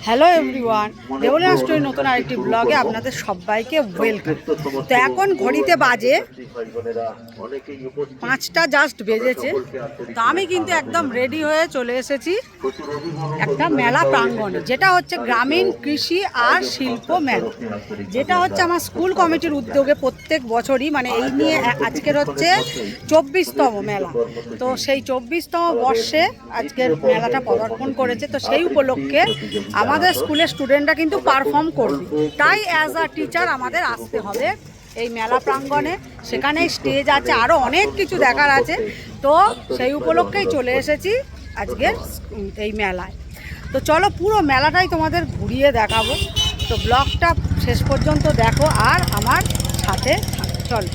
Hello everyone, দেবলিয়া story নতুন আরেকটি ব্লগে আপনাদের সবাইকে ওয়েলকাম। তো এখন ঘড়িতে বাজে 5টা জাস্ট বেজেছে। তো আমি কিন্তু একদম রেডি হয়ে চলে এসেছি একটা মেলা প্রাঙ্গণে, যেটা হচ্ছে গ্রামীণ কৃষি আর শিল্প মেলা, যেটা হচ্ছে আমার স্কুল কমিটির উদ্যোগে প্রত্যেক বছরই, মানে এই নিয়ে আজকের হচ্ছে 24তম মেলা। তো সেই 24তম বর্ষে আজকের মেলাটা পদার্পণ করেছে। তো সেই উপলক্ষে আমাদের স্কুলের স্টুডেন্টরা কিন্তু পারফর্ম করবে, তাই অ্যাজ আ টিচার আমাদের আসতে হবে এই মেলা প্রাঙ্গণে। সেখানে স্টেজ আছে, আরও অনেক কিছু দেখার আছে। তো সেই উপলক্ষেই চলে এসেছি আজকের এই মেলায়। তো চলো পুরো মেলাটাই তোমাদের ঘুরিয়ে দেখাবো। তো ব্লগটা শেষ পর্যন্ত দেখো আর আমার সাথে চলো।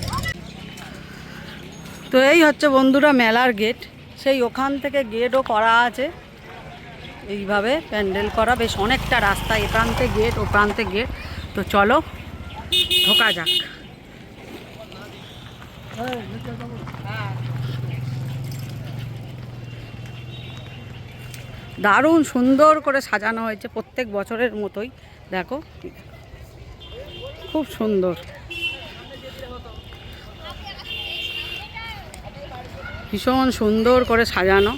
তো এই হচ্ছে বন্ধুরা মেলার গেট। সেই ওখান থেকে গেটও করা আছে, এইভাবে প্যান্ডেল করা, বেশ অনেকটা রাস্তা, এ প্রান্তে গেট ও প্রান্তে গেট। তো চলো ঢোকা যাক। দারুণ সুন্দর করে সাজানো হয়েছে প্রত্যেক বছরের মতোই। দেখো খুব সুন্দর, ভীষণ সুন্দর করে সাজানো।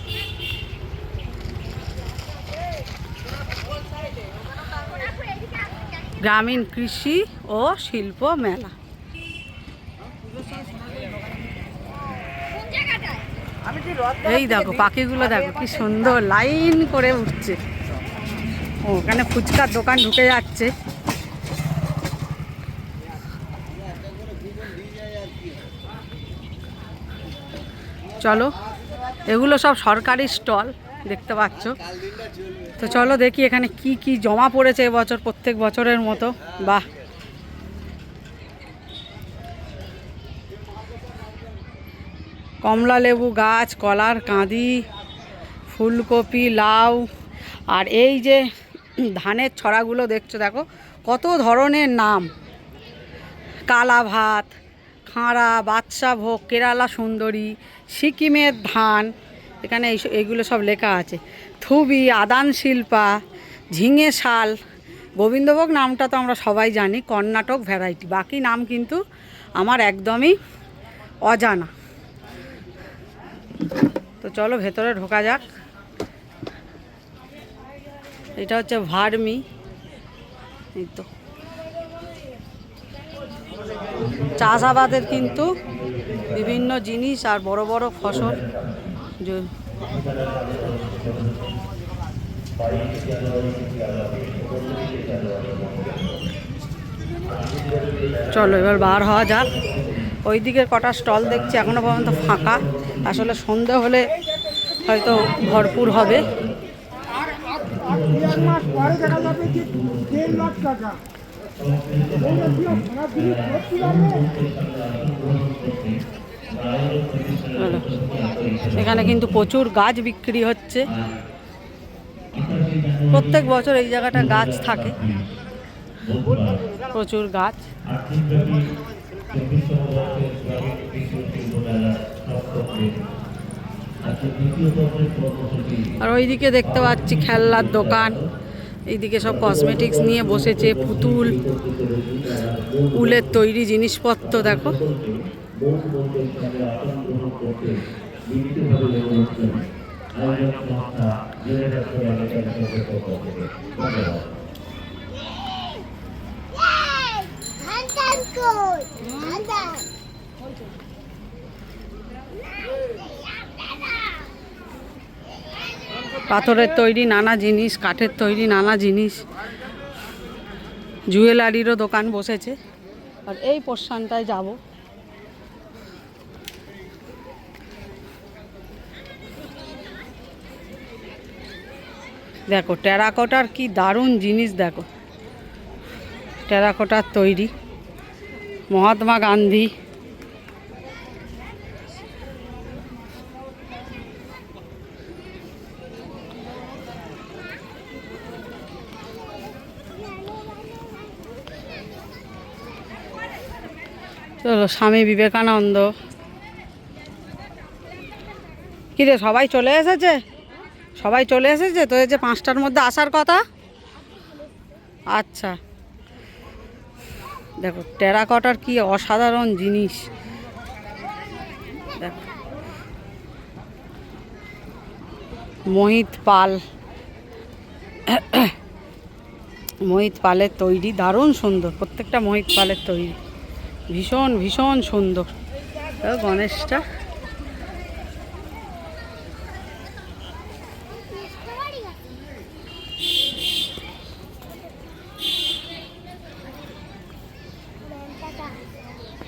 গ্রামীণ কৃষি ও শিল্প মেলা। এই দেখো পাখিগুলো দেখো কি সুন্দর লাইন করে উঠছে। ওখানে ফুচকার দোকান ঢুকে যাচ্ছে। চলো, এগুলো সব সরকারি স্টল দেখতে পাচ্ছ। তো চলো দেখি এখানে কি কি জমা পড়েছে এবছর প্রত্যেক বছরের মতো। বাহ, কমলা লেবু গাছ, কলার কাঁদি, ফুলকপি, লাউ, আর এই যে ধানের ছড়াগুলো দেখছো, দেখো কত ধরনের নাম। কালা ভাত, খাঁড়া, বাদশা ভোগ, কেরালা সুন্দরী, সিকিমের ধান, এখানে এইগুলো সব লেখা আছে। থুবি, আদান শিল্পা, ঝিঙে শাল, গোবিন্দভোগ নামটা তো আমরা সবাই জানি, কর্ণাটক ভ্যারাইটি। বাকি নাম কিন্তু আমার একদমই অজানা। তো চলো ভেতরে ঢোকা যাক। এটা হচ্ছে ভার্মি। এই তো চাষাবাদের কিন্তু বিভিন্ন জিনিস আর বড় বড় ফসল। চলো এবার বার হওয়া যাক। ওইদিকে কটা স্টল দেখছি এখনো পর্যন্ত ফাঁকা, আসলে সন্ধে হলে হয়তো ভরপুর হবে। এখানে কিন্তু প্রচুর গাছ বিক্রি হচ্ছে। প্রত্যেক বছর এই জায়গাটা গাছ থাকে, প্রচুর গাছ। আর ওইদিকে দেখতে পাচ্ছি খেলনার দোকান, এইদিকে সব কসমেটিক্স নিয়ে বসেছে, পুতুল, উলের তৈরি জিনিসপত্র দেখো। পাথরের তৈরি নানা জিনিস, কাঠের তৈরি নানা জিনিস, জুয়েলারিরও দোকান বসেছে। আর এই পোর্শনটায় যাব। দেখো টেরাকোটার কি দারুণ জিনিস, দেখো টেরাকোটার তৈরি, মহাত্মা গান্ধী। চলো স্বামী বিবেকানন্দ, কিরে সবাই চলে এসেছে? সবাই চলে এসেছে তো? এই যে 5টার মধ্যে আসার কথা। আচ্ছা, দেখো টেরাকটার কি অসাধারণ জিনিস। দেখো মোহিত পাল, মোহিত পালের তৈরি, দারুণ সুন্দর। প্রত্যেকটা মোহিত পালের তৈরি, ভীষণ ভীষণ সুন্দর। গণেশটা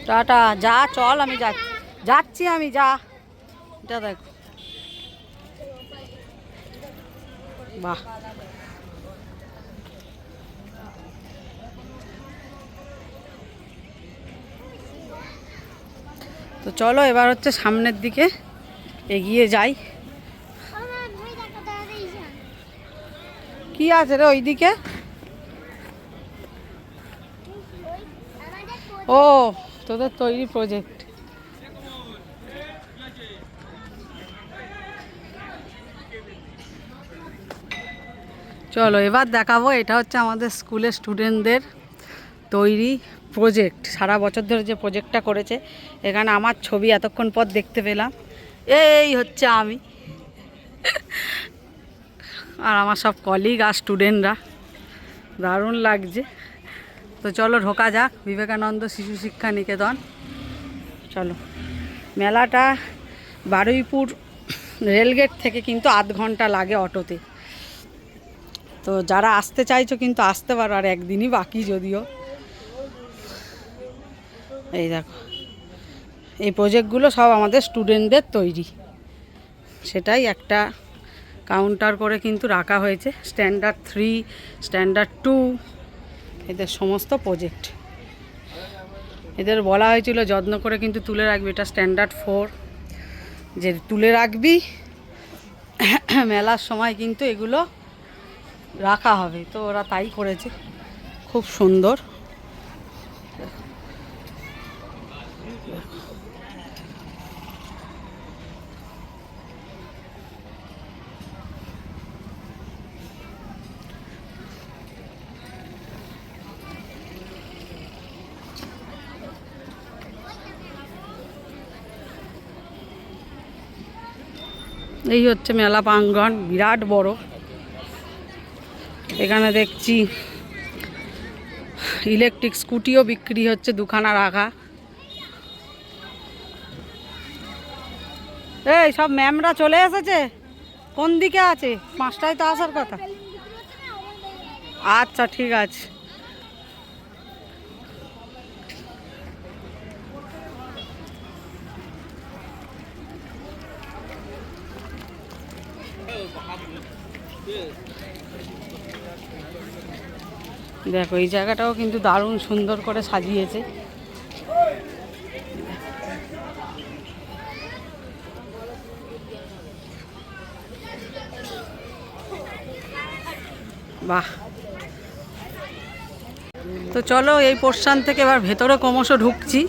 টাটা, যা চল, আমি যাচ্ছি আমি, যা। এটা দেখো, বাহ। তো চলো এবার হচ্ছে সামনের দিকে এগিয়ে যাই। কি আছে রে ওইদিকে? ও, তোদের তৈরি প্রজেক্ট। চলো এবার দেখাবো, এটা হচ্ছে আমাদের স্কুলের স্টুডেন্টদের তৈরি প্রজেক্ট। সারা বছর ধরে যে প্রজেক্টটা করেছে, এখানে আমার ছবি এতক্ষণ পর দেখতে পেলাম। এই হচ্ছে আমি আর আমার সব কলিগ আর স্টুডেন্টরা, দারুণ লাগছে। তো চলো ঢোকা যাক বিবেকানন্দ শিশু শিক্ষা নিকেতন। চলো, মেলাটা বারুইপুর রেলগেট থেকে কিন্তু আধ ঘন্টা লাগে অটোতে। তো যারা আসতে চাইছো কিন্তু আসতে পারো, আর একদিনই বাকি যদিও। এই দেখো, এই প্রজেক্টগুলো সব আমাদের স্টুডেন্টদের তৈরি। সেটাই একটা কাউন্টার করে কিন্তু রাখা হয়েছে। স্ট্যান্ডার্ড 3, স্ট্যান্ডার্ড 2, এদের সমস্ত প্রজেক্ট। এদের বলা হয়েছিল যত্ন করে কিন্তু তুলে রাখবি। এটা স্ট্যান্ডার্ড 4, যে তুলে রাখবি, মেলার সময় কিন্তু এগুলো রাখা হবে। তো ওরা তাই করেছে, খুব সুন্দর। এই হচ্ছে মেলা প্রাঙ্গণ, বিরাট বড়। এখানে দেখছি ইলেকট্রিক স্কুটিও বিক্রি হচ্ছে, দুখানা রাখা। এই সব ম্যামরা চলে এসেছে? কোন দিকে আছে? 5টায় তো আসার কথা। আচ্ছা ঠিক আছে। দেখো এই জায়গাটাও কিন্তু দারুণ সুন্দর করে সাজিয়েছে। বাহ। তো চলো এই পোর্শন থেকে এবার ভেতরে ক্রমশ ঢুকছি।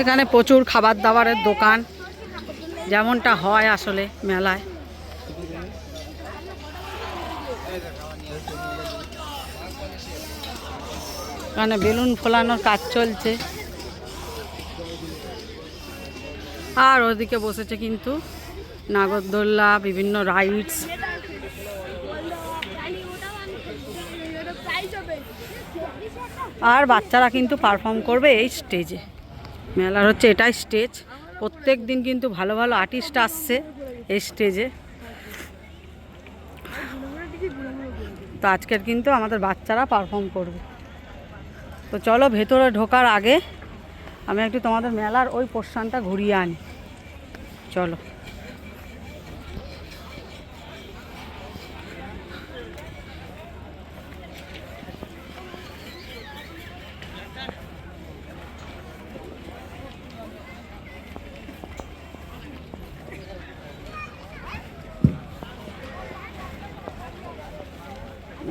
এখানে প্রচুর খাবার দাবারের দোকান, যেমনটা হয় আসলে মেলায়। এখানে বেলুন ফোলানোর কাজ চলছে, আর ওদিকে বসেছে কিন্তু নাগরদোল্লা, বিভিন্ন রাইডস। আর বাচ্চারা কিন্তু পারফর্ম করবে এই স্টেজে। মেলার হচ্ছে এটাই স্টেজ। প্রত্যেক দিন কিন্তু ভালো ভালো আর্টিস্ট আসছে এই স্টেজে। তো আজকের কিন্তু আমাদের বাচ্চারা পারফর্ম করবে। তো চলো ভেতরে ঢোকার আগে আমি একটু তোমাদের মেলার ওই পোর্শনটা ঘুরিয়ে আনি। চলো।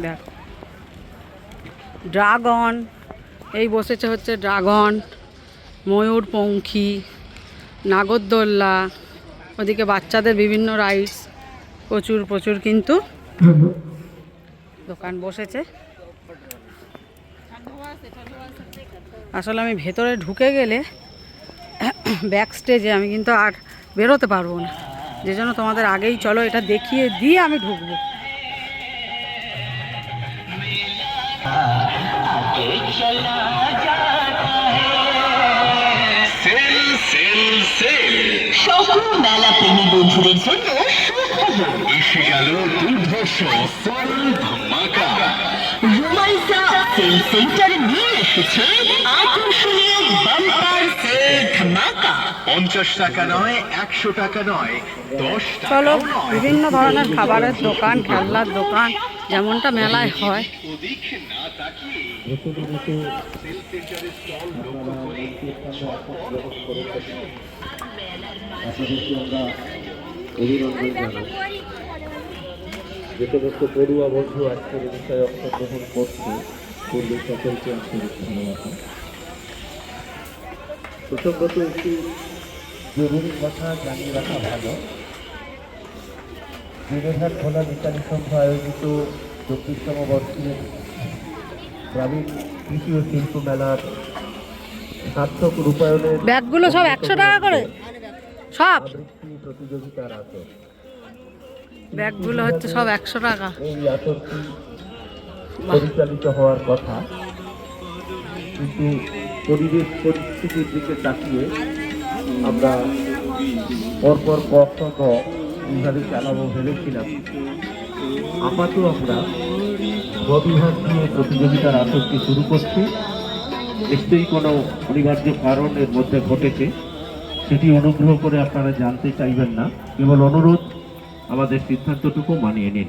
দেখো ড্রাগন, এই বসেছে হচ্ছে ড্রাগন, ময়ূরপঙ্খী, নাগরদোল্লা, ওদিকে বাচ্চাদের বিভিন্ন রাইডস, প্রচুর প্রচুর কিন্তু দোকান বসেছে। আসলে আমি ভেতরে ঢুকে গেলে ব্যাক স্টেজে আমি কিন্তু আর বেরোতে পারবো না, যে জন্য তোমাদের আগেই চলো এটা দেখিয়ে দিয়ে আমি ঢুকবো। সকল মেলা প্রেমী বন্ধুদের জন্য এসে গেল দুর্ধর্ষ সেল ধামাকা। রোমাইসা সেল সেন্টার নিয়ে এসেছে আকর্ষণীয় বাম্পার সেল ধামাকা। 50 টাকা নয়, 100 টাকা নয়, 10 টাকা। চলো, বিভিন্ন ধরনের খাবারের দোকান, খেলনার দোকান, যেমনটা মেলায় হয়। যে সমস্ত পড়ুয়া বন্ধু আজকের বিষয়ে অংশগ্রহণ করছে, পূর্বে সকলকে আন্তরিক ধন্যবাদ। প্রসঙ্গত একটি জরুরি কথা জানিয়ে রাখা ভালো। বিদেঘাট ভোলা বিজ্ঞানী সংঘ আয়োজিত 24তম বর্ষের গ্রামীণ কৃষি ও শিল্প মেলার সার্থক রূপায়ণের ব্যাগগুলো সব 100 টাকা করে, সব প্রতিযোগিতার আসর। ব্যাগগুলো হচ্ছে সব 100 টাকা। এই আসরটি পরিচালিত হওয়ার কথা, কিন্তু পরিবেশ পরিস্থিতির দিকে তাকিয়ে আমরা পরপর কখনো এইভাবে চালাবো ভেবেছিলাম। আপাতত আমরা গবিহাট দিয়ে প্রতিযোগিতার আসরটি শুরু করছি। নিশ্চয়ই কোনো অনিবার্য কারণ এর মধ্যে ঘটেছে, সেটি অনুগ্রহ করে আপনারা জানতে চাইবেন না। কেবল অনুরোধ, আমাদের সিদ্ধান্তটুকু মানিয়ে নিন,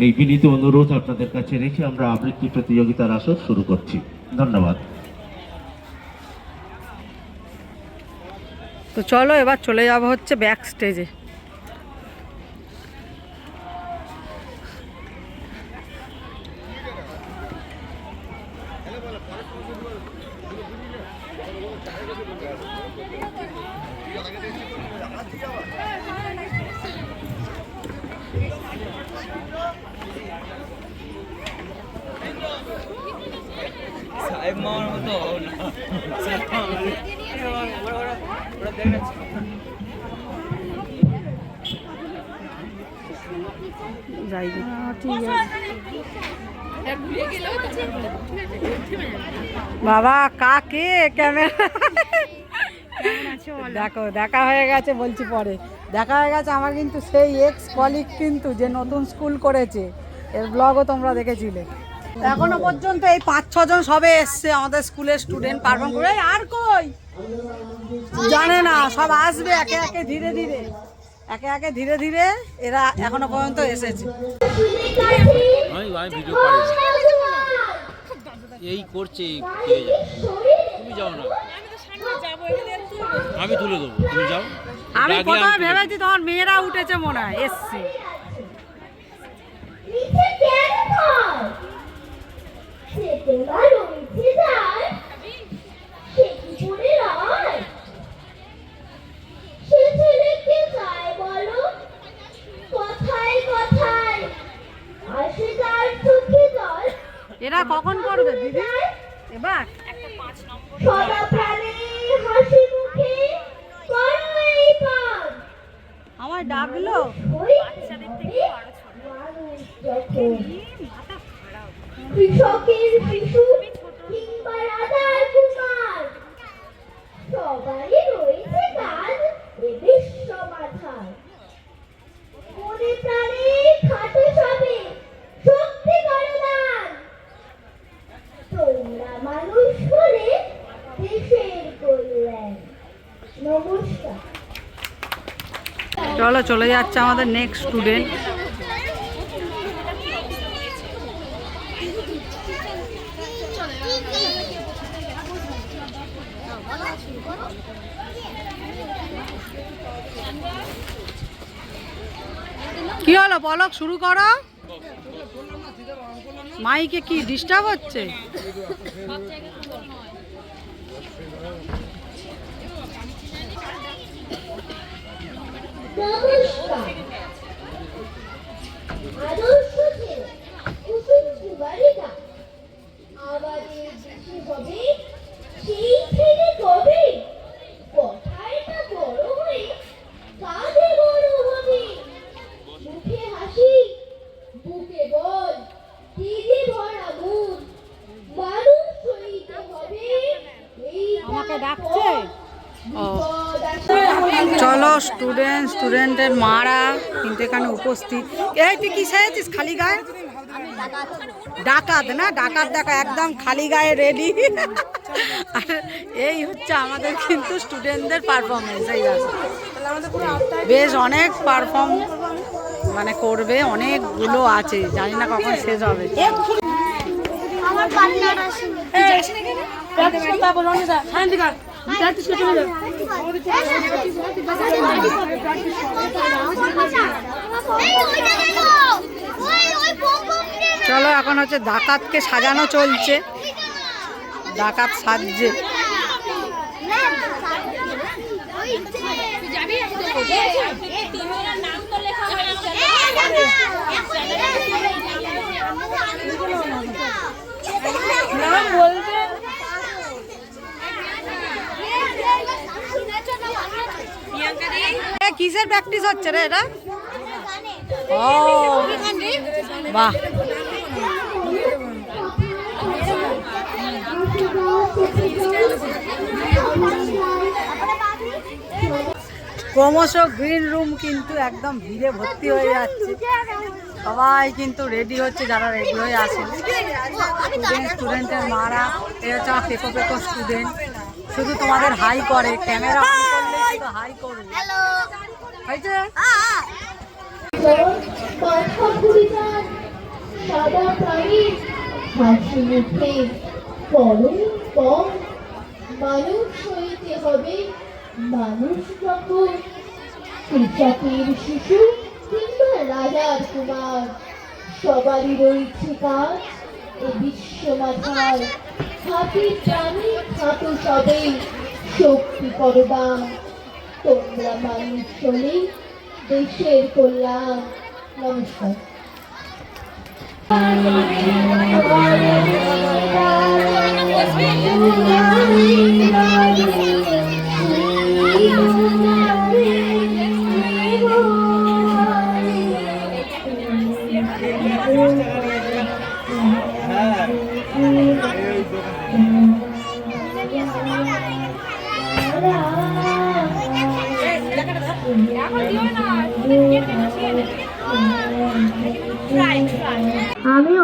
এই বিনীত অনুরোধ আপনাদের কাছে রেখে আমরা আবৃত্তি প্রতিযোগিতার আসর শুরু করছি। ধন্যবাদ। তো চলো এবার চলে যাব হচ্ছে ব্যাক স্টেজে। বাবা কাকে ক্যামেরা দেখো, দেখা হয়ে গেছে, বলছি পরে দেখা হয়ে গেছে। আমার কিন্তু সেই এক্স কলিগ কিন্তু, যে নতুন স্কুল করেছে, এর ব্লগও তোমরা দেখেছিলে। এখনো পর্যন্ত এই 5-6 জন সবে এসছে আমাদের স্কুলের স্টুডেন্ট পারফর্ম করে। আর কই জানে না, সব আসবে একে একে ধীরে ধীরে, একে একে ধীরে ধীরে এরা এখনো পর্যন্ত এসেছে। এই করছে, তুমি যাও না, আমি তুলে দেবো, তুমি যাও। আমি প্রথমে ভেবেছি তোমার মেয়েরা উঠেছে মনে হয়, এসছে। এরা কখন করবে দিদি এবার? আমার ডাকলো কৃষকের শিশু কিংবা রাজার কুমার, সবারই রয়েছে কাজ এ বিশ্ব মাথায়। মনে প্রাণে খাটে সবে শক্তি করে দান, তোমরা মানুষ হলে দেশের কল্যাণ। নমস্কার। চলো চলে যাচ্ছে আমাদের নেক্সট স্টুডেন্ট। কি হলো পলক, শুরু করো। মাইকে কি ডিস্টার্ব হচ্ছে? নমস্কার। আদর্শ ছেলে কুসুম কুমারিকা আমাদের দেশে হবে সেই ছেলে কবে কথায় না বড় হয়ে কাজে বড় হবে। মুখে হাসি বুকে বল তেজে ভরা মন মানুষ হইতে হবে এই আমাকে ডাকছে। চলো স্টুডেন্টের মারা কিন্তু এখানে উপস্থিত। এই তুই কি সেজেছিস খালি গায়ে? ডাকাত না, ডাকাত দেখা একদম খালি গায়ে রেডি। আর এই হচ্ছে আমাদের কিন্তু স্টুডেন্টদের পারফরমেন্স। এই বেশ অনেক পারফর্ম মানে করবে, অনেকগুলো আছে, জানি না কখন শেষ হবে। আমার পার্টনার আছে চলো এখন হচ্ছে ডাকাতকে সাজানো চলছে, ডাকাত সাজছে। কিসের প্র্যাকটিস হচ্ছে রে এটা? ও বাহ, ক্রমশ গ্রিন রুম কিন্তু একদম ভিড়ে ভর্তি হয়ে যাচ্ছে। সবাই কিন্তু রেডি হচ্ছে, যারা রেডি হয়ে আসে। স্টুডেন্টের মারা, এই হচ্ছে আমার পেকো পেকো স্টুডেন্ট, শুধু তোমাদের হাই করে, ক্যামেরা অন করলে শুধু হাই করবে। হয়েছে? সাদা প্রাণী হাসি মুখে পরম কম মানুষ হইতে হবে মানুষ যখন কৃষকের শিশু কিংবা রাজার কুমার সবারই রয়েছে কাজ এ বিশ্ব মাথায় হাতি প্রাণী খাটো সবে শক্তি করদান তোমরা মানুষ চলে দেশের কল্যাণ। নমস্কার।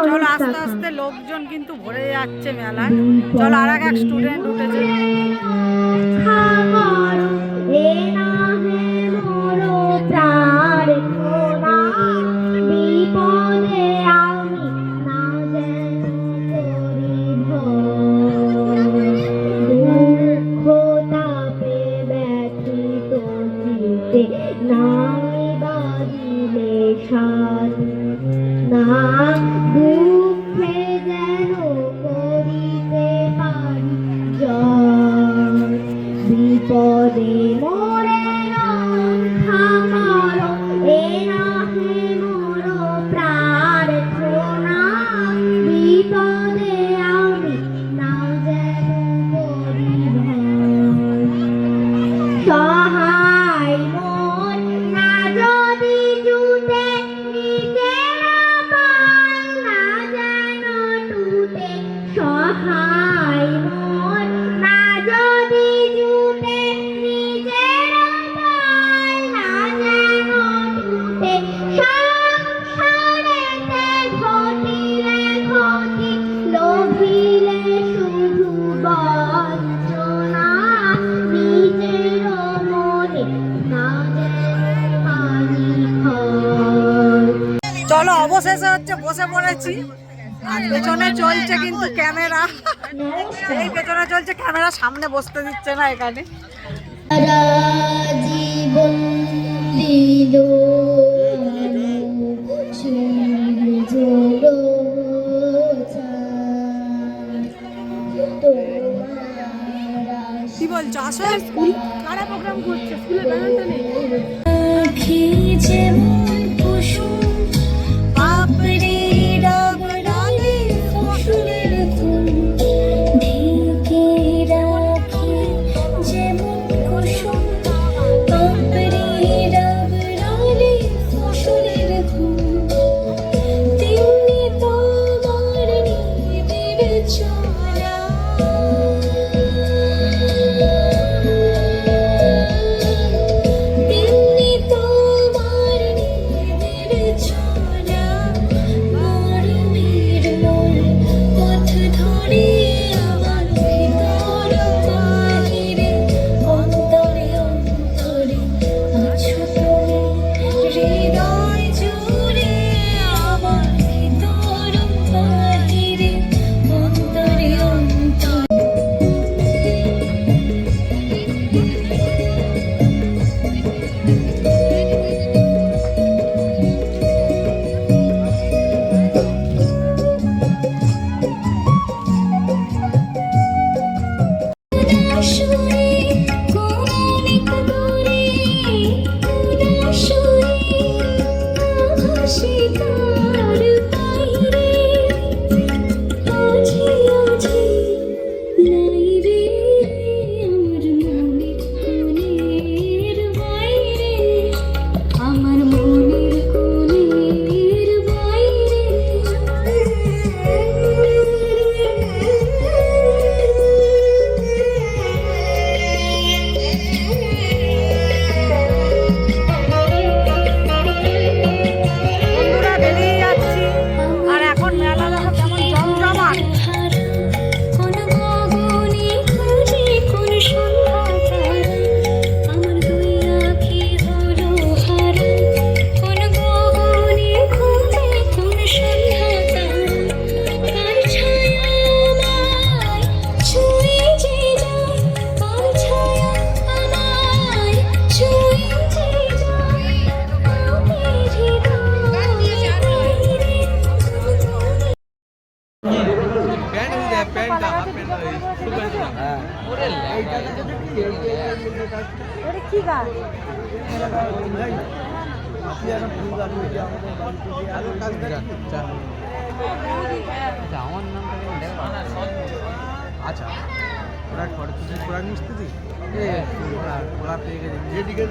চলো আস্তে আস্তে লোকজন কিন্তু ভরে যাচ্ছে মেলায়। চলো আর এক স্টুডেন্ট উঠেছে। বিপদে মোরে খামার এ নাহে মোর প্রার্থনা বিপদে আমি না যেন করি সহায় মন না যদি জুটে নিজেরা পাই না যেন টুটে সহায় মন না যদি জুটে নিজেরা পাই না যেন টুটে সংসারেতে ঘটিলে ক্ষতি লোভিলে শুধু বঞ্চনা নিজের মনে না যেন পানি হয়। চলো অবশেষে হচ্ছে বসে পড়েছি, আর পেছনে চলছে কিন্তু ক্যামেরা। এই পেছনে চলছে ক্যামেরা, সামনে বসতে দিচ্ছে না এখানে। জীবন দিল তোমার কি বলছো আসো স্কুল কারা প্রোগ্রাম করছে স্কুলে ব্যানারটা নেই আখি যেমন কুসুম পাপড়ি ডাব ডালে ফসলের ফুল ঢেকে রাখি যেমন কুসুম পাপড়ি ডাব ডালে ফসলের ফুল তেমনি তোমার নিবিড় চলা তেমনি তোমার নিবিড় চলা মরমের মোর পথ ধরে আমার ভিতর বাহিরে অন্তরে অন্তরে আছো তুমি হৃদয় জুড়ে আমার ভিতর বাহিরে অন্তরে অন্তরে উদাসরে কোনিক দূরে উদাসরে আভাসে তার বাইরে আছি আছি নাই রে আমার মনের কোণের বাইরে বন্ধুরা বেরিয়ে যাচ্ছি আর এখন মেলা দেখো কেমন জমজমাট কোন গগনে খুঁজে কোন সন্ধ্যা তারা আমার দুই আঁখি হলো হারা কোন গগনে খুঁজে কোন সন্ধ্যা তারা কার ছায়া আমায় ছুঁয়ে যে যায় কার ছায়া আমায় ছুঁয়ে যে যায় আমি হৃদয় ওরে কি গাছ আচ্ছা ওরা ঘরে তুই মিস্ত্রি ওরা পেয়ে গেছে যেদিকে